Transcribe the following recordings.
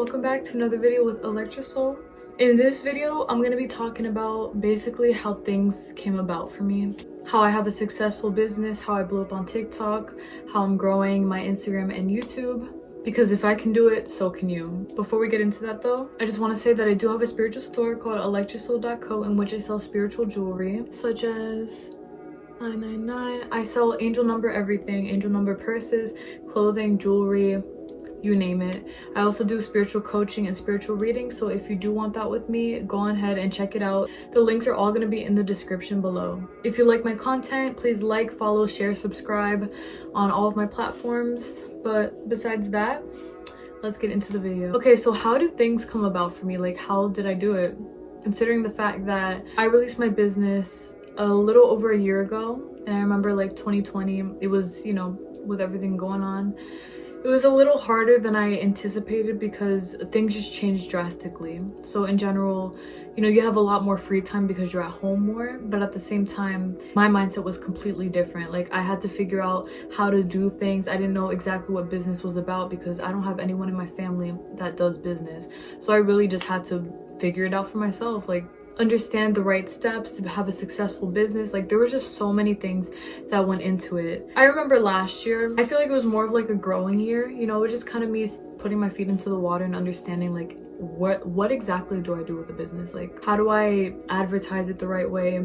welcome back to another video with ElectraSoul. In this video, I'm going to be talking about basically how things came about for me. How I have a successful business, how I blew up on TikTok, how I'm growing my Instagram and YouTube. Because if I can do it, so can you. Before we get into that though, I just want to say that I do have a spiritual store called ElectraSoul.co in which I sell spiritual jewelry such as 999. I sell angel number everything, angel number purses, clothing, jewelry, you name it. I also do spiritual coaching and spiritual reading, so if you do want that with me, go on ahead and check it out. The links are all going to be in the description below. If you like my content, please like, follow, share, subscribe on all of my platforms. But besides that, let's get into the video. Okay, so how did things come about for me? Like, how did I do it? Considering the fact that I released my business a little over a year ago, and I remember like 2020, it was, you know, with everything going on, it was a little harder than I anticipated because things just changed drastically. So in general, you know, you have a lot more free time because you're at home more, but at the same time, my mindset was completely different. Like, I had to figure out how to do things. I didn't know exactly what business was about because I don't have anyone in my family that does business. So I really just had to figure it out for myself. Like, understand the right steps to have a successful business. Like, there was just so many things that went into it. I remember last year, I feel like it was more of like a growing year, you know. It was just kind of me putting my feet into the water and understanding like what exactly do I do with the business? Like, how do I advertise it the right way?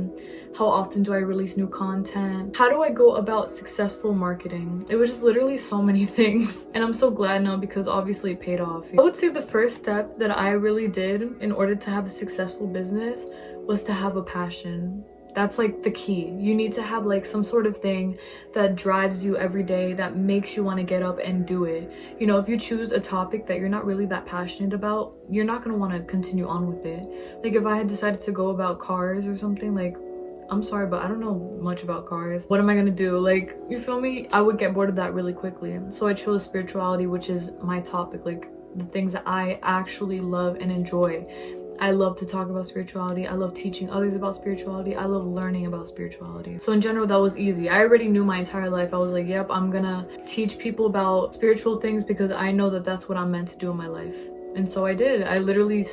How often do I release new content? How do I go about successful marketing? It was just literally so many things, and I'm so glad now because obviously it paid off. I would say the first step that I really did in order to have a successful business was to have a passion. That's like the key. You need to have like some sort of thing that drives you every day, that makes you want to get up and do it. You know, if you choose a topic that you're not really that passionate about, you're not going to want to continue on with it. Like, if I had decided to go about cars or something, like, I'm sorry, but I don't know much about cars. What am I gonna do? Like, you feel me? I would get bored of that really quickly. So I chose spirituality, which is my topic, like the things that I actually love and enjoy. I love to talk about spirituality. I love teaching others about spirituality. I love learning about spirituality. So in general, that was easy. I already knew my entire life. I was like, yep, I'm gonna teach people about spiritual things because I know that that's what I'm meant to do in my life. And so I did. I literally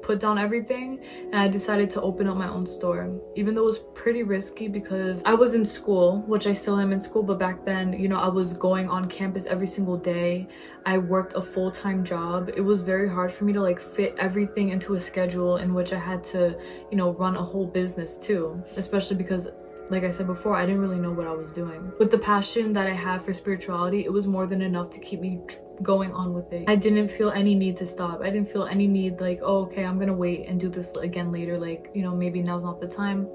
put down everything and I decided to open up my own store, even though it was pretty risky because I was in school, which I still am in school, but back then, you know, I was going on campus every single day. I worked a full-time job. It was very hard for me to like fit everything into a schedule in which I had to, you know, run a whole business too, especially because, like I said before, I didn't really know what I was doing. With the passion that I have for spirituality, it was more than enough to keep me going on with it. I didn't feel any need to stop. I didn't feel any need like, oh, okay, I'm gonna wait and do this again later. Like, you know, maybe now's not the time.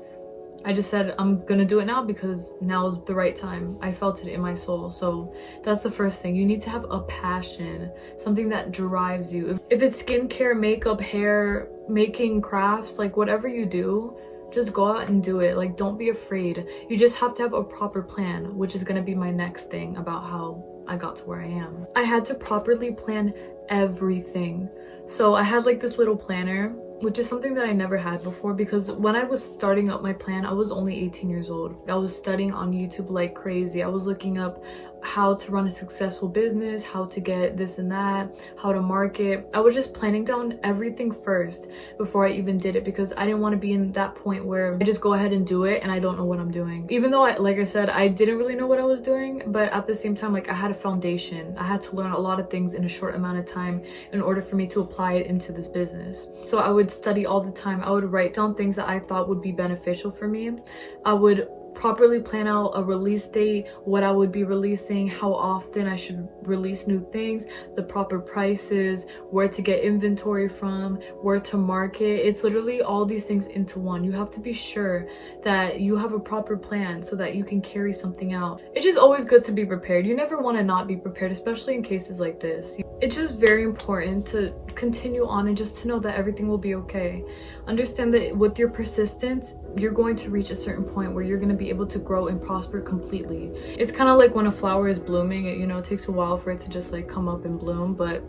I just said, I'm gonna do it now because now is the right time. I felt it in my soul. So that's the first thing. You need to have a passion, something that drives you. If it's skincare, makeup, hair, making crafts, like whatever you do, just go out and do it. Like, don't be afraid. You just have to have a proper plan, which is gonna be my next thing about how I got to where I am. I had to properly plan everything. So I had like this little planner, which is something that I never had before because when I was starting up my plan, I was only 18 years old. I was studying on YouTube like crazy. I was looking up how to run a successful business, how to get this and that, how to market. I was just planning down everything first before I even did it because I didn't want to be in that point where I just go ahead and do it and I don't know what I'm doing. Even though like I said, I didn't really know what I was doing, but at the same time, like, I had a foundation. I had to learn a lot of things in a short amount of time in order for me to apply it into this business. So I would study all the time. I would write down things that I thought would be beneficial for me. I would properly plan out a release date, what I would be releasing, how often I should release new things, the proper prices, where to get inventory from, where to market. It's literally all these things into one. You have to be sure that you have a proper plan so that you can carry something out. It's just always good to be prepared. You never want to not be prepared, especially in cases like this. It's just very important to continue on and just to know that everything will be okay. Understand that with your persistence, you're going to reach a certain point where you're going to be able to grow and prosper completely. It's kind of like when a flower is blooming, you know, it takes a while for it to just like come up and bloom, but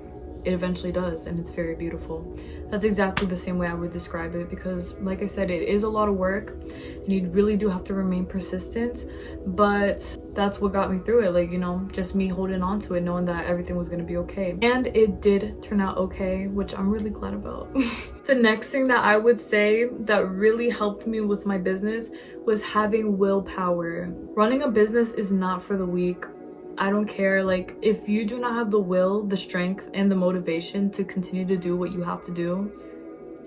it eventually does, and it's very beautiful. That's exactly the same way I would describe it, because like I said, it is a lot of work and you really do have to remain persistent, but that's what got me through it. Like, you know, just me holding on to it, knowing that everything was going to be okay. And it did turn out okay, which I'm really glad about. The next thing that I would say that really helped me with my business was having willpower. Running a business is not for the weak. I don't care, like, if you do not have the will, the strength, and the motivation to continue to do what you have to do,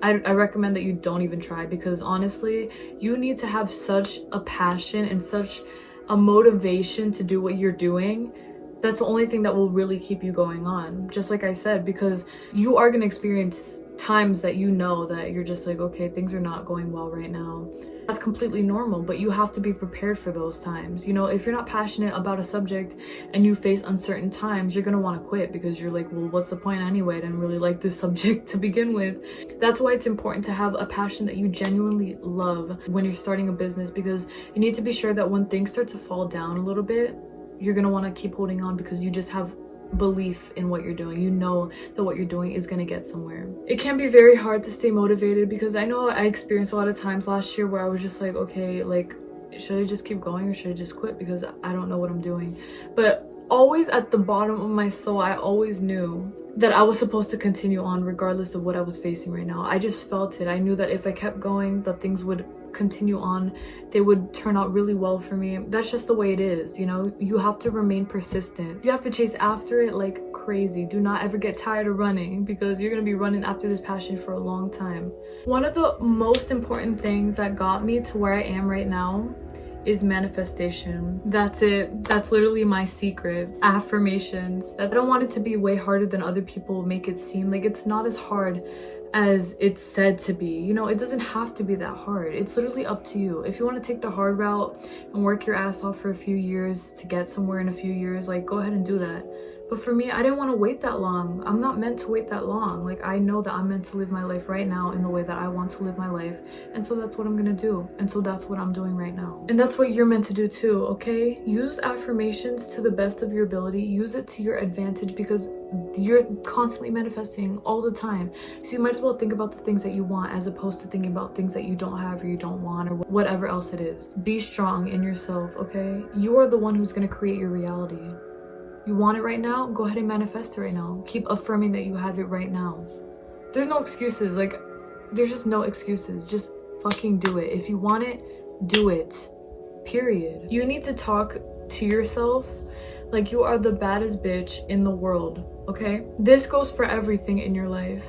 I recommend that you don't even try, because honestly, you need to have such a passion and such a motivation to do what you're doing. That's the only thing that will really keep you going on, just like I said, because you are going to experience times that you know that you're just like, okay, things are not going well right now. That's completely normal, but you have to be prepared for those times. You know, if you're not passionate about a subject and you face uncertain times, you're gonna want to quit, because you're like, well, what's the point anyway? I didn't really like this subject to begin with. That's why it's important to have a passion that you genuinely love when you're starting a business, because you need to be sure that when things start to fall down a little bit, you're gonna want to keep holding on, because you just have belief in what you're doing. You know that what you're doing is going to get somewhere. It can be very hard to stay motivated, because I know I experienced a lot of times last year where I was just like, okay, like, should I just keep going or should I just quit, because I don't know what I'm doing. But always at the bottom of my soul, I always knew that I was supposed to continue on regardless of what I was facing right now. I just felt it. I knew that if I kept going, that things would continue on, they would turn out really well for me. That's just the way it is, you know. You have to remain persistent. You have to chase after it like crazy. Do not ever get tired of running, because you're going to be running after this passion for a long time. One of the most important things that got me to where I am right now is manifestation. That's it. That's literally my secret. Affirmations. I don't want it to be way harder than other people make it seem. Like, it's not as hard as it's said to be. You know, it doesn't have to be that hard. It's literally up to you. If you want to take the hard route and work your ass off for a few years to get somewhere in a few years, like, go ahead and do that. But for me, I didn't want to wait that long. I'm not meant to wait that long. Like, I know that I'm meant to live my life right now in the way that I want to live my life. And so that's what I'm going to do. And so that's what I'm doing right now. And that's what you're meant to do too, okay? Use affirmations to the best of your ability. Use it to your advantage, because you're constantly manifesting all the time. So you might as well think about the things that you want, as opposed to thinking about things that you don't have or you don't want, or whatever else it is. Be strong in yourself, okay? You are the one who's going to create your reality. You want it right now? Go ahead and manifest it right now. Keep affirming that you have it right now. There's no excuses. Like, there's just no excuses. Just fucking do it. If you want it, do it. Period. You need to talk to yourself like you are the baddest bitch in the world, okay? This goes for everything in your life.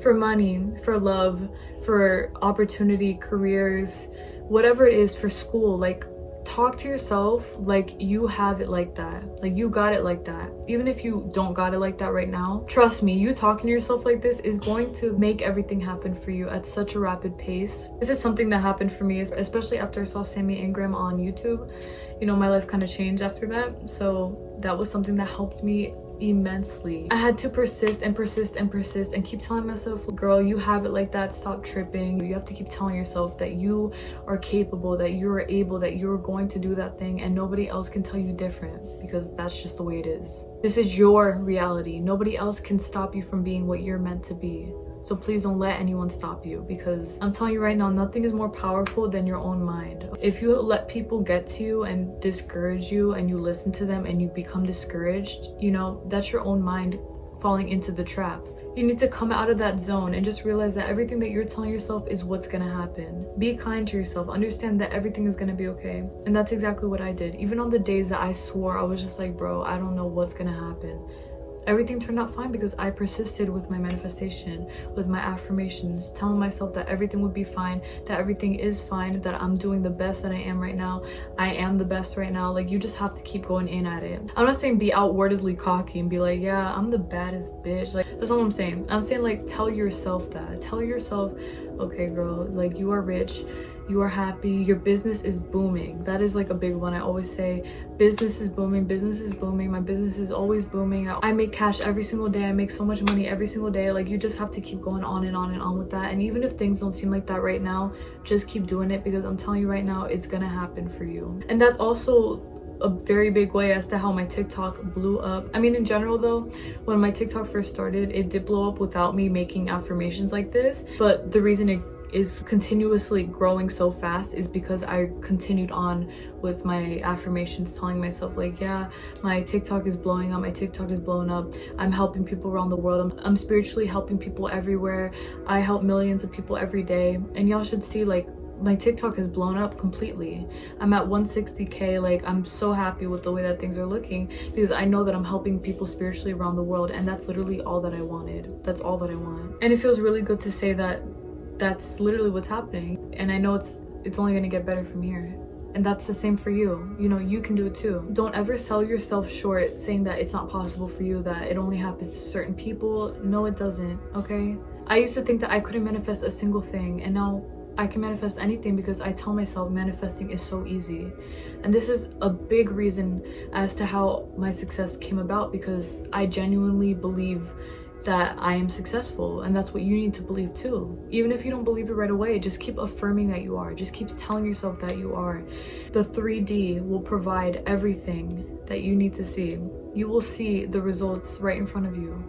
For money, for love, for opportunity, careers, whatever it is, for school. Like, talk to yourself like you have it like that. Like, you got it like that. Even if you don't got it like that right now, trust me, you talking to yourself like this is going to make everything happen for you at such a rapid pace. This is something that happened for me, especially after I saw Sammy Ingram on YouTube. You know, my life kind of changed after that. So that was something that helped me immensely. I had to persist and persist and persist and keep telling myself, girl, you have it like that, stop tripping. You have to keep telling yourself that you are capable, that you're able, that you're going to do that thing, and nobody else can tell you different, because that's just the way it is. This is your reality. Nobody else can stop you from being what you're meant to be. So please don't let anyone stop you, because I'm telling you right now, nothing is more powerful than your own mind. If you let people get to you and discourage you, and you listen to them and you become discouraged, you know, that's your own mind falling into the trap. You need to come out of that zone and just realize that everything that you're telling yourself is what's gonna happen. Be kind to yourself. Understand that everything is gonna be okay. And that's exactly what I did. Even on the days that I swore, I was just like, bro, I don't know what's gonna happen. Everything turned out fine, because I persisted with my manifestation, with my affirmations, telling myself that everything would be fine, that everything is fine, that I'm doing the best that I am right now. I am the best right now. Like, you just have to keep going in at it. I'm not saying be outwardly cocky and be like, yeah, I'm the baddest bitch. Like, that's not what I'm saying. I'm saying, like, tell yourself that. Tell yourself, okay, girl, like, you are rich. You are happy, your business is booming. That is like a big one. I always say, business is booming, my business is always booming. I make cash every single day. I make so much money every single day. Like, you just have to keep going on and on and on with that. And even if things don't seem like that right now, just keep doing it, because I'm telling you right now, it's gonna happen for you. And that's also a very big way as to how my TikTok blew up. I mean, in general though, when my TikTok first started, it did blow up without me making affirmations like this. But the reason it is continuously growing so fast is because I continued on with my affirmations, telling myself like, yeah, my TikTok is blowing up, my TikTok is blowing up, I'm helping people around the world, I'm spiritually helping people everywhere, I help millions of people every day. And y'all should see, like, my TikTok has blown up completely. I'm at 160k. Like, I'm so happy with the way that things are looking, because I know that I'm helping people spiritually around the world, and that's literally all that I wanted. That's all that I want. And it feels really good to say that that's literally what's happening, and I know it's only gonna get better from here. And that's the same for you. You know, you can do it too. Don't ever sell yourself short saying that it's not possible for you, that it only happens to certain people. No, it doesn't, okay? I used to think that I couldn't manifest a single thing, and now I can manifest anything because I tell myself manifesting is so easy. And this is a big reason as to how my success came about, because I genuinely believe that I am successful, and that's what you need to believe too. Even if you don't believe it right away, just keep affirming that you are. Just keep telling yourself that you are. The 3D will provide everything that you need to see. You will see the results right in front of you.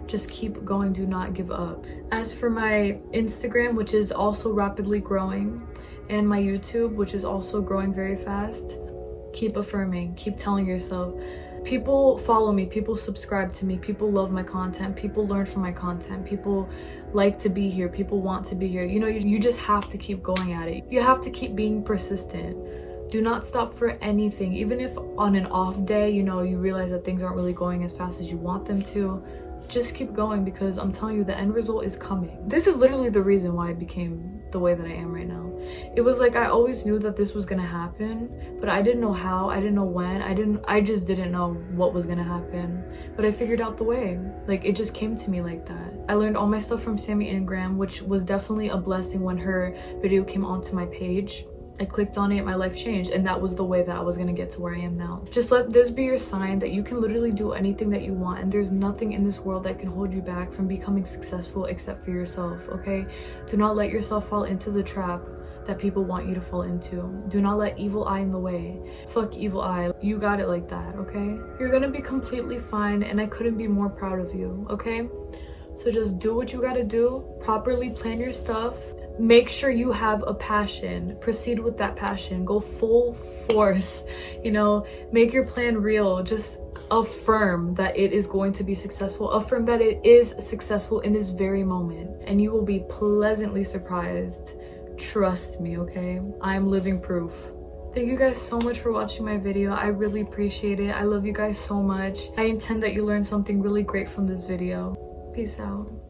Just keep going, do not give up. As for my Instagram, which is also rapidly growing, and my YouTube, which is also growing very fast, keep affirming, keep telling yourself. People follow me, people subscribe to me, people love my content, people learn from my content, people like to be here, people want to be here. You know, you just have to keep going at it. You have to keep being persistent. Do not stop for anything. Even if on an off day, you know, you realize that things aren't really going as fast as you want them to, just keep going, because I'm telling you, the end result is coming. This is literally the reason why I became the way that I am right now. It was like I always knew that this was gonna happen, but I didn't know how, I didn't know when, I just didn't know what was gonna happen. But I figured out the way. Like, it just came to me like that. I learned all my stuff from Sammy Ingram, which was definitely a blessing. When her video came onto my page, I clicked on it, my life changed, and that was the way that I was gonna get to where I am now. Just let this be your sign that you can literally do anything that you want, and there's nothing in this world that can hold you back from becoming successful except for yourself, okay? Do not let yourself fall into the trap that people want you to fall into. Do not let evil eye in the way. Fuck evil eye. You got it like that, okay? You're gonna be completely fine, and I couldn't be more proud of you, okay? So just do what you gotta do, properly plan your stuff, make sure you have a passion, proceed with that passion, go full force, you know, make your plan real. Just affirm that it is going to be successful, affirm that it is successful in this very moment, and you will be pleasantly surprised. Trust me, okay? I'm living proof. Thank you guys so much for watching my video. I really appreciate it. I love you guys so much. I intend that you learned something really great from this video. Peace out.